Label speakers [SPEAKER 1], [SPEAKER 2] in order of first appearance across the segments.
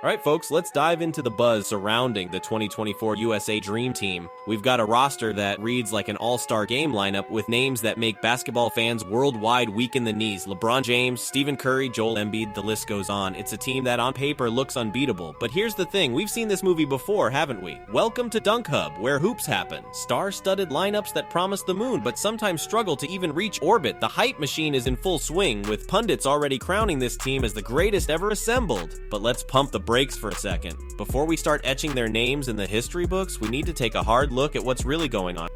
[SPEAKER 1] Alright folks, let's dive into the buzz surrounding the 2024 USA Dream Team. We've got a roster that reads like an all-star game lineup with names that make basketball fans worldwide weak in the knees. LeBron James, Stephen Curry, Joel Embiid, the list goes on. It's a team that on paper looks unbeatable. But here's the thing, we've seen this movie before, haven't we? Welcome to DunkHub, where hoops happen. Star-studded lineups that promise the moon but sometimes struggle to even reach orbit. The hype machine is in full swing, with pundits already crowning this team as the greatest ever assembled. But let's pump the brakes for a second. Before we start etching their names in the history books, we need to take a hard look at what's really going on.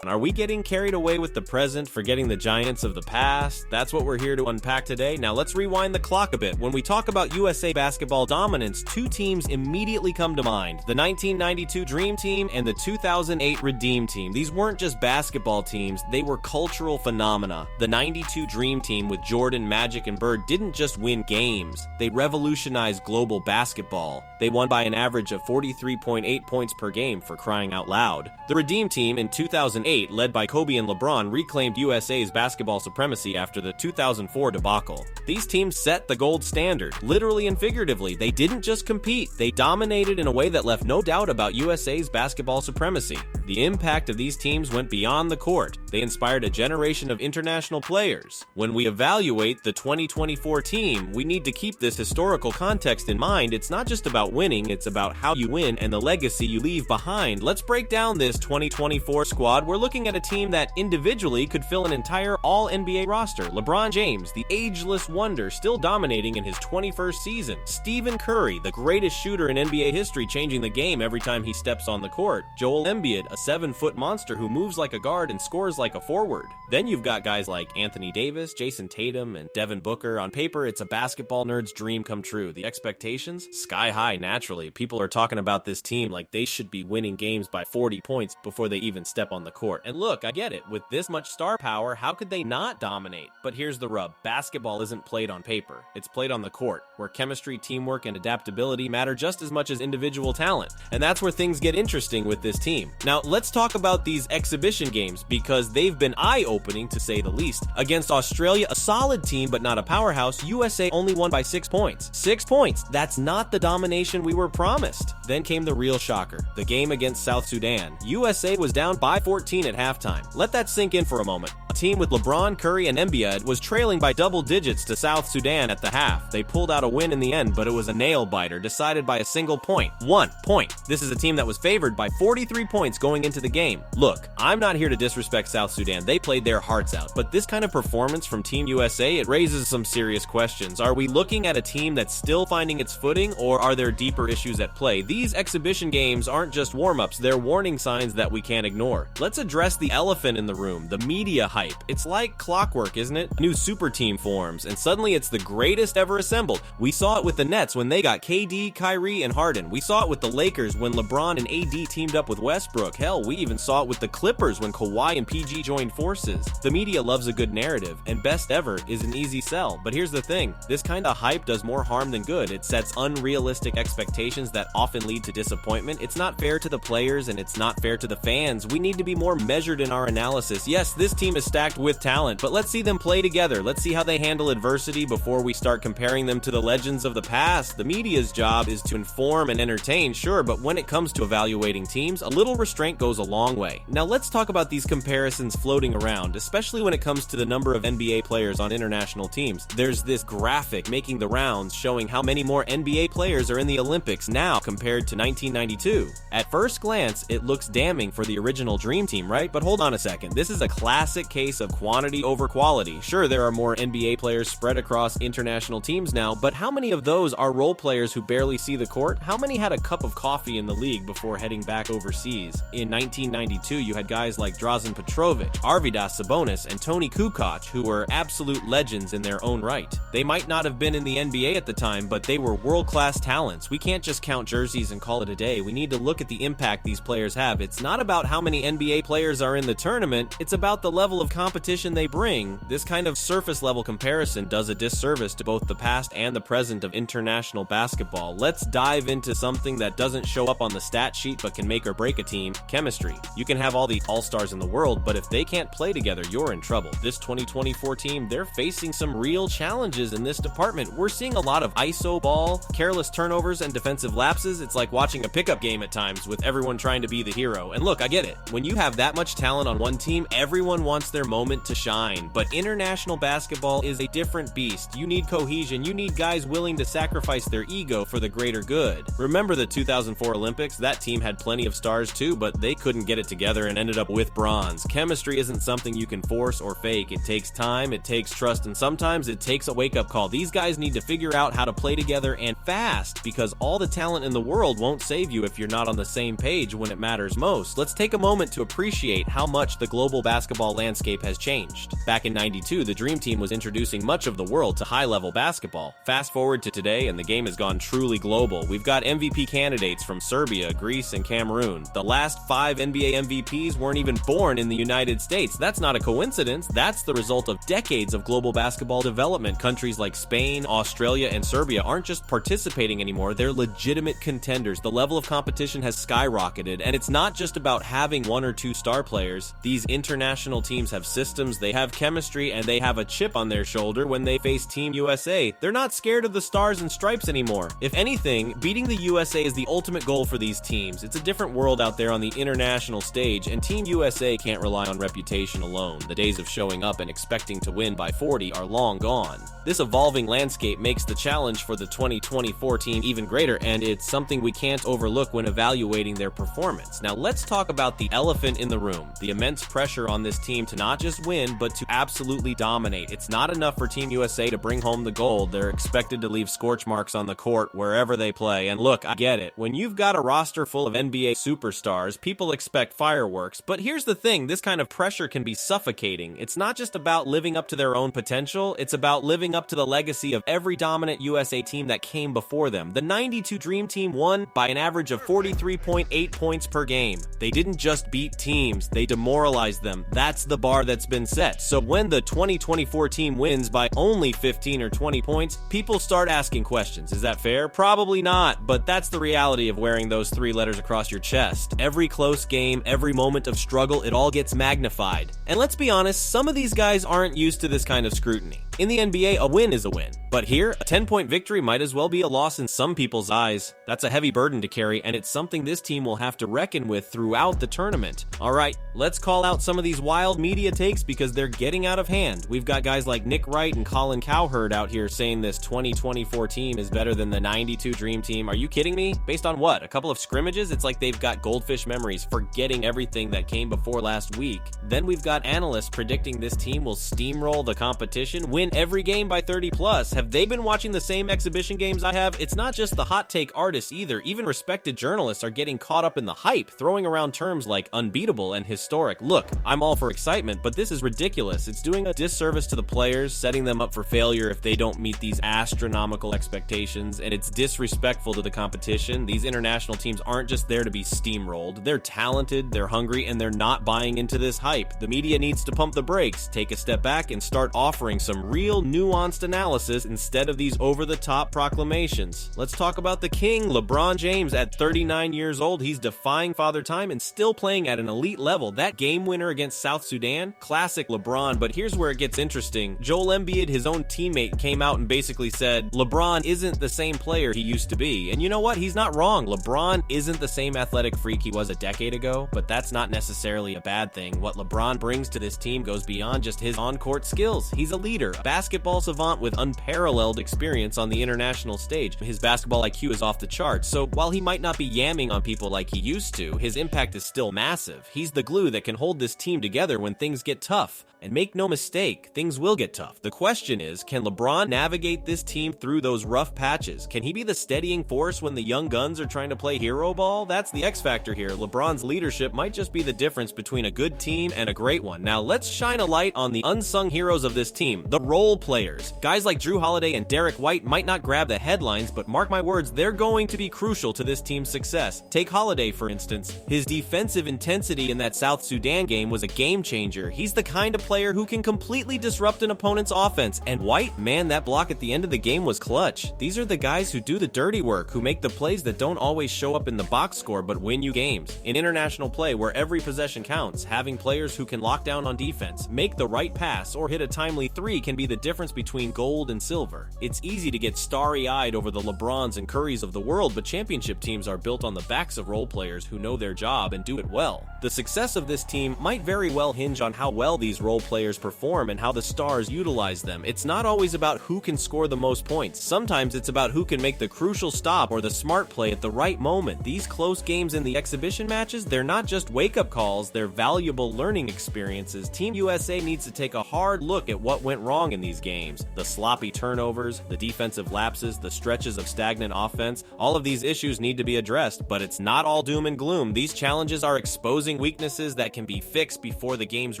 [SPEAKER 1] Are we getting carried away with the present, forgetting the giants of the past? That's what we're here to unpack today. Now let's rewind the clock a bit. When we talk about USA basketball dominance, two teams immediately come to mind: the 1992 Dream Team and the 2008 Redeem Team. These weren't just basketball teams, they were cultural phenomena. The 92 Dream Team with Jordan, Magic, and Bird didn't just win games, they revolutionized global basketball. They won by an average of 43.8 points per game, for crying out loud. The Redeem Team in 2008, led by Kobe and LeBron, reclaimed USA's basketball supremacy after the 2004 debacle. These teams set the gold standard, literally and figuratively. They didn't just compete, they dominated in a way that left no doubt about USA's basketball supremacy. The impact of these teams went beyond the court. They inspired a generation of international players. When we evaluate the 2024 team, we need to keep this historical context in mind. It's not just about winning, it's about how you win and the legacy you leave behind. Let's break down this 2024 squad. We're looking at a team that individually could fill an entire all-NBA roster. LeBron James, the ageless wonder, still dominating in his 21st season. Stephen Curry, the greatest shooter in NBA history, changing the game every time he steps on the court. Joel Embiid, a 7-foot monster who moves like a guard and scores like a forward. Then you've got guys like Anthony Davis, Jason Tatum, and Devin Booker. On paper, it's a basketball nerd's dream come true. The expectations? Sky high, naturally. People are talking about this team like they should be winning games by 40 points before they even step on the court. And look, I get it. With this much star power, how could they not dominate? But here's the rub. Basketball isn't played on paper. It's played on the court, where chemistry, teamwork, and adaptability matter just as much as individual talent. And that's where things get interesting with this team. Now, let's talk about these exhibition games, because they've been eye-opening, to say the least. Against Australia, a solid team but not a powerhouse, USA only won by 6 points. 6 points! That's not the domination we were promised. Then came the real shocker, the game against South Sudan. USA was down by 14 at halftime. Let that sink in for a moment. A team with LeBron, Curry, and Embiid was trailing by double digits to South Sudan at the half. They pulled out a win in the end, but it was a nail-biter, decided by a single point. 1 point. This is a team that was favored by 43 points going into the game. Look, I'm not here to disrespect South Sudan. They played their hearts out, but this kind of performance from Team USA, it raises some serious questions. Are we looking at a team that's still finding its footing, or are there deeper issues at play? These exhibition games aren't just warm-ups, they're warning signs that we can't ignore. Let's address the elephant in the room, the media hype. It's like clockwork, isn't it? A new super team forms, and suddenly it's the greatest ever assembled. We saw it with the Nets when they got KD, Kyrie, and Harden. We saw it with the Lakers when LeBron and AD teamed up with Westbrook. Hell, we even saw it with the Clippers when Kawhi and PG joined forces. The media loves a good narrative, and best ever is an easy sell. But here's the thing, this kind of hype does more harm than good. It sets unrealistic expectations that often lead to disappointment. It's not fair to the players, and it's not fair to the fans. We need to be more measured in our analysis. Yes, this team is stacked with talent, but let's see them play together. Let's see how they handle adversity before we start comparing them to the legends of the past. The media's job is to inform and entertain, sure, but when it comes to evaluating teams, a little restraint goes a long way. Now let's talk about these comparisons floating around, especially when it comes to the number of NBA players on international teams. There's this graphic making the rounds showing how many more NBA players are in the Olympics now compared to 1992. At first glance, it looks damning for the original Dream Team, right? But hold on a second. This is a classic case of quantity over quality. Sure, there are more NBA players spread across international teams now, but how many of those are role players who barely see the court? How many had a cup of coffee in the league before heading back overseas? In 1992, you had guys like Drazen Petrovic, Arvydas Sabonis, and Tony Kukoc, who were absolute legends in their own right. They might not have been in the NBA at the time, but they were world-class talents. We can't just count jerseys and call it a day. We need to look at the impact these players have. It's not about how many NBA players are in the tournament, it's about the level of competition they bring, this kind of surface-level comparison does a disservice to both the past and the present of international basketball. Let's dive into something that doesn't show up on the stat sheet but can make or break a team: chemistry. You can have all the all-stars in the world, but if they can't play together, you're in trouble. This 2024 team, they're facing some real challenges in this department. We're seeing a lot of ISO ball, careless turnovers, and defensive lapses. It's like watching a pickup game at times with everyone trying to be the hero. And look, I get it. When you have that much talent on one team, everyone wants their moment to shine. But international basketball is a different beast. You need cohesion. You need guys willing to sacrifice their ego for the greater good. Remember the 2004 Olympics? That team had plenty of stars too, but they couldn't get it together and ended up with bronze. Chemistry isn't something you can force or fake. It takes time, it takes trust, and sometimes it takes a wake-up call. These guys need to figure out how to play together and fast, because all the talent in the world won't save you if you're not on the same page when it matters most. Let's take a moment to appreciate how much the global basketball landscape has changed. Back in '92, the Dream Team was introducing much of the world to high-level basketball. Fast forward to today, and the game has gone truly global. We've got MVP candidates from Serbia, Greece, and Cameroon. The last 5 NBA MVPs weren't even born in the United States. That's not a coincidence. That's the result of decades of global basketball development. Countries like Spain, Australia, and Serbia aren't just participating anymore, they're legitimate contenders. The level of competition has skyrocketed, and it's not just about having 1 or 2 star players. These international teams have systems, they have chemistry, and they have a chip on their shoulder when they face Team USA. They're not scared of the stars and stripes anymore. If anything, beating the USA is the ultimate goal for these teams. It's a different world out there on the international stage, and Team USA can't rely on reputation alone. The days of showing up and expecting to win by 40 are long gone. This evolving landscape makes the challenge for the 2024 team even greater, and it's something we can't overlook when evaluating their performance. Now let's talk about the elephant in the room, the immense pressure on this team to not just win, but to absolutely dominate. It's not enough for Team USA to bring home the gold. They're expected to leave scorch marks on the court wherever they play. And look, I get it. When you've got a roster full of NBA superstars, people expect fireworks. But here's the thing, this kind of pressure can be suffocating. It's not just about living up to their own potential, it's about living up to the legacy of every dominant USA team that came before them. The '92 Dream Team won by an average of 43.8 points per game. They didn't just beat teams, they demoralized them. That's the bar that's been set. So when the 2024 team wins by only 15 or 20 points, people start asking questions. Is that fair? Probably not, but that's the reality of wearing those 3 letters across your chest. Every close game, every moment of struggle, it all gets magnified. And let's be honest, some of these guys aren't used to this kind of scrutiny. In the NBA, a win is a win. But here, a 10-point victory might as well be a loss in some people's eyes. That's a heavy burden to carry, and it's something this team will have to reckon with throughout the tournament. Alright, let's call out some of these wild media takes because they're getting out of hand. We've got guys like Nick Wright and Colin Cowherd out here saying this 2024 team is better than the '92 Dream Team. Are you kidding me? Based on what? A couple of scrimmages? It's like they've got goldfish memories, forgetting everything that came before last week. Then we've got analysts predicting this team will steamroll the competition, win every game by 30 plus. Have they been watching the same exhibition games I have? It's not just the hot take artists either. Even respected journalists are getting caught up in the hype, throwing around terms like unbeatable and historic. Look, I'm all for excitement, but this is ridiculous. It's doing a disservice to the players, setting them up for failure if they don't meet these astronomical expectations, and it's disrespectful to the competition. These international teams aren't just there to be steamrolled. They're talented, they're hungry, and they're not buying into this hype. The media needs to pump the brakes, take a step back, and start offering some real nuanced analysis instead of these over-the-top proclamations. Let's talk about the king, LeBron James. At 39 years old, he's defying father time and still playing at an elite level. That game winner against South Sudan, classic LeBron. But here's where it gets interesting. Joel Embiid, his own teammate, came out and basically said, LeBron isn't the same player he used to be. And you know what? He's not wrong. LeBron isn't the same athletic freak he was a decade ago, but that's not necessarily a bad thing. What LeBron brings to this team goes beyond just his on-court skills. He's a leader, a basketball savant with unparalleled experience on the international stage. His basketball IQ is off the charts, so while he might not be yamming on people like he used to, his impact is still massive. He's the glue that can hold this team together when things get tough. And make no mistake, things will get tough. The question is, can LeBron navigate this team through those rough patches? Can he be the steadying force when the young guns are trying to play hero ball? That's the X factor here. LeBron's leadership might just be the difference between a good team and a great one. Now let's shine a light on the unsung heroes of this team, the role players. players. Guys like Drew Holiday and Derek White might not grab the headlines, but mark my words, they're going to be crucial to this team's success. Take Holiday, for instance. His defensive intensity in that South Sudan game was a game changer. He's the kind of player who can completely disrupt an opponent's offense. And White, man, that block at the end of the game was clutch. These are the guys who do the dirty work, who make the plays that don't always show up in the box score but win you games. In international play, where every possession counts, having players who can lock down on defense, make the right pass, or hit a timely three can be the difference between gold and silver. It's easy to get starry-eyed over the LeBrons and Currys of the world, but championship teams are built on the backs of role players who know their job and do it well. The success of this team might very well hinge on how well these role players perform and how the stars utilize them. It's not always about who can score the most points. Sometimes it's about who can make the crucial stop or the smart play at the right moment. These close games in the exhibition matches, they're not just wake-up calls, they're valuable learning experiences. Team USA needs to take a hard look at what went wrong in these games. The sloppy turnovers, the defensive lapses, the stretches of stagnant offense, all of these issues need to be addressed, but it's not all doom and gloom. These challenges are exposing weaknesses that can be fixed before the games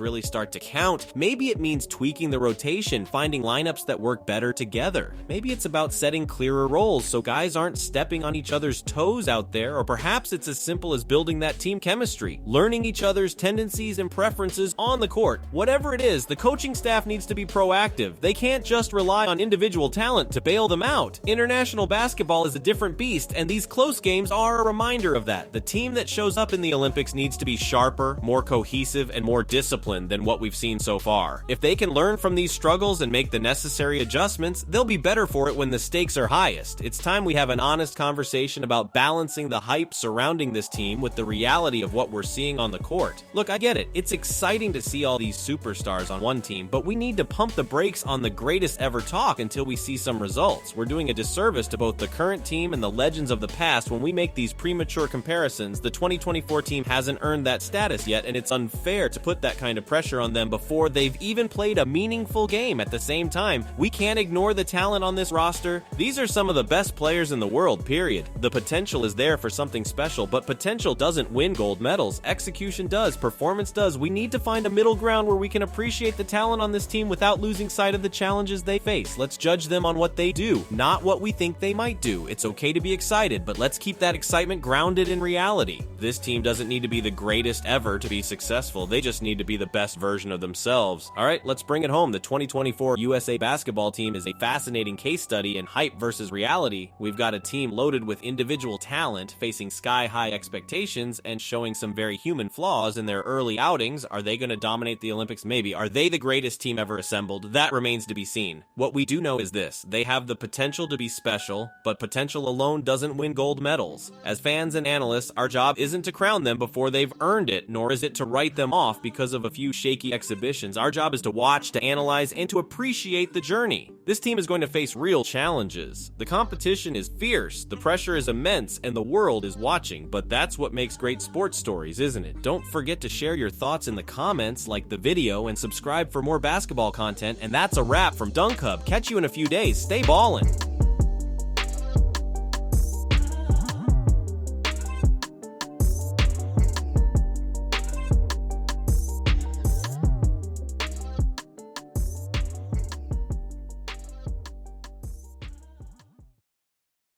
[SPEAKER 1] really start to count. Maybe it means tweaking the rotation, finding lineups that work better together. Maybe it's about setting clearer roles so guys aren't stepping on each other's toes out there, or perhaps it's as simple as building that team chemistry, learning each other's tendencies and preferences on the court. Whatever it is, the coaching staff needs to be proactive. They can't just rely on individual talent to bail them out. International basketball is a different beast, and these close games are a reminder of that. The team that shows up in the Olympics needs to be sharper, more cohesive, and more disciplined than what we've seen so far. If they can learn from these struggles and make the necessary adjustments, they'll be better for it when the stakes are highest. It's time we have an honest conversation about balancing the hype surrounding this team with the reality of what we're seeing on the court. Look, I get it. It's exciting to see all these superstars on one team, but we need to pump the brakes on the greatest ever talk until we see some results. We're doing a disservice to both the current team and the legends of the past when we make these premature comparisons. The 2024 team hasn't earned that status yet, and it's unfair to put that kind of pressure on them before they've even played a meaningful game. At the same time, we can't ignore the talent on this roster. These are some of the best players in the world, period. The potential is there for something special, but potential doesn't win gold medals. Execution does, performance does. We need to find a middle ground where we can appreciate the talent on this team without losing sight of the challenges they face. Let's judge them on what they do, not what we think they might do. It's okay to be excited, but let's keep that excitement grounded in reality. This team doesn't need to be the greatest ever to be successful. They just need to be the best version of themselves. All right, let's bring it home. The 2024 USA basketball team is a fascinating case study in hype versus reality. We've got a team loaded with individual talent, facing sky-high expectations and showing some very human flaws in their early outings. Are they going to dominate the Olympics? Maybe. Are they the greatest team ever assembled? That remains to be seen. What we do know is this: they have the potential to be special, but potential alone doesn't win gold medals. As fans and analysts, our job isn't to crown them before they've earned it, nor is it to write them off because of a few shaky exhibitions. Our job is to watch, to analyze, and to appreciate the journey. This team is going to face real challenges. The competition is fierce, the pressure is immense, and the world is watching. But that's what makes great sports stories, isn't it? Don't forget to share your thoughts in the comments, like the video, and subscribe for more basketball content. And that's a wrap from DunkHub. Catch you in a few days. Stay ballin'.